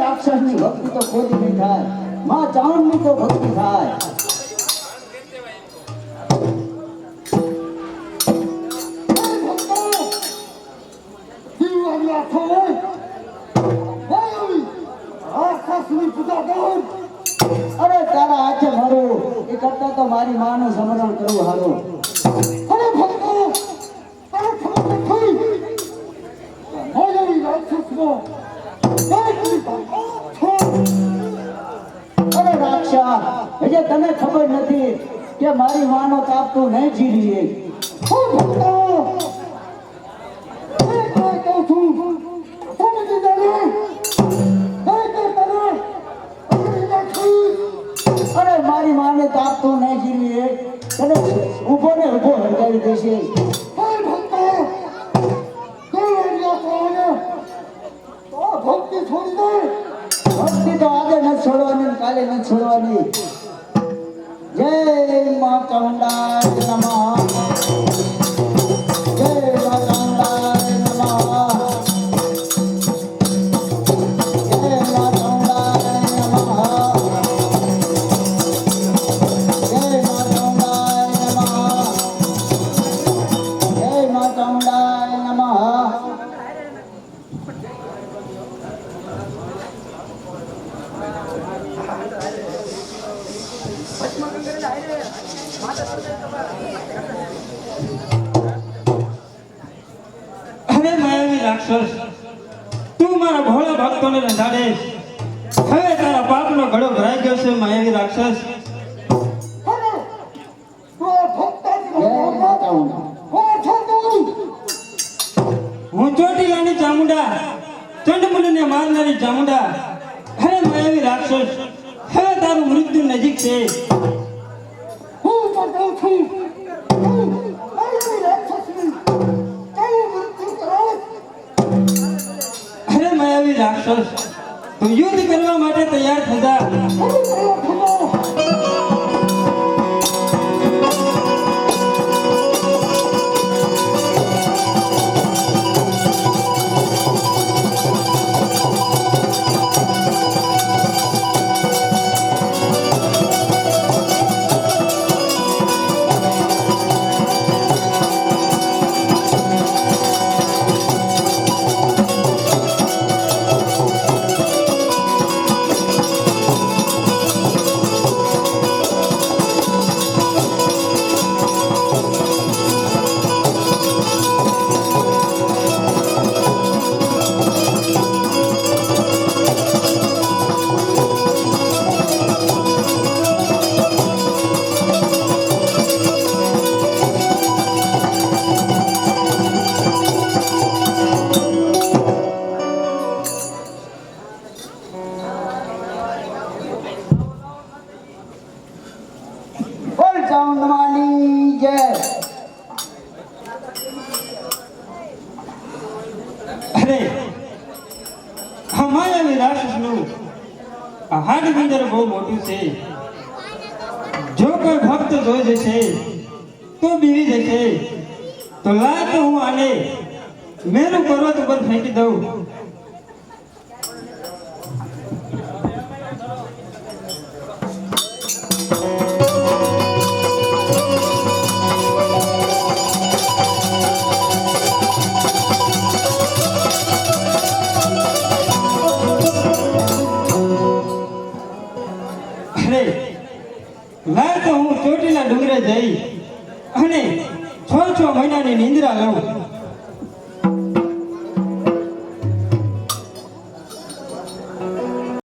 રાક્ષસની ભક્તિ તો ખોટી નહીં થાય, માં ચામુંડની તો ભક્તિ થાય. અરે તારા હાથે મારું એ કરતા તો મારી માનું સમરણ કરવું હારું. અરે ભક્તો તારે ખબર નથી ભોજવી રાક્ષસનો. અરે રાક્ષસ હજે તને ખબર નથી કે મારી માનો તાપ તું નહીં જીરીએ. હું ભક્તો અરે મારી માને તાપ તો નહીં જીવીએ તને ઉભો ને ઉભો હરગાવી દેશે. ભક્તિ છોડી દે. ભક્તિ તો આજે નથી છોડવાની, કાલે નથી છોડવાની. જય મા ચામુંડાય નમઃ. જય મા ચામુંડાય નમઃ. અરે માયાવી રાક્ષસ, તું મારા ભોળા ભક્તોને રંધાડે. હવે તારા પાપનો ઘડો ભરાઈ ગયો છે માયાવી રાક્ષસ. હું ચોટીલાની ચામુંડા, ચંડમુંડને મારનારી ચામુંડા. અરે માયાવી રાક્ષસ, હવે તારું મૃત્યુ નજીક છે. અરે માયાવી રાક્ષસ, તું યુદ્ધ કરવા માટે તૈયાર થતા. અરે આ માયાવી રાક્ષસનું હાડ બંદર બહુ મોટું છે. જો કોઈ ભક્ત જોઈ જશે તો બીવી જશે. તો લાય તો હું આને મેરુ પર્વત ઉપર ફેંકી દઉં. લાય તો હું ચોટીલા ડુંગરે જઈ અને 6 મહિનાની નિંદ્રા લઉં.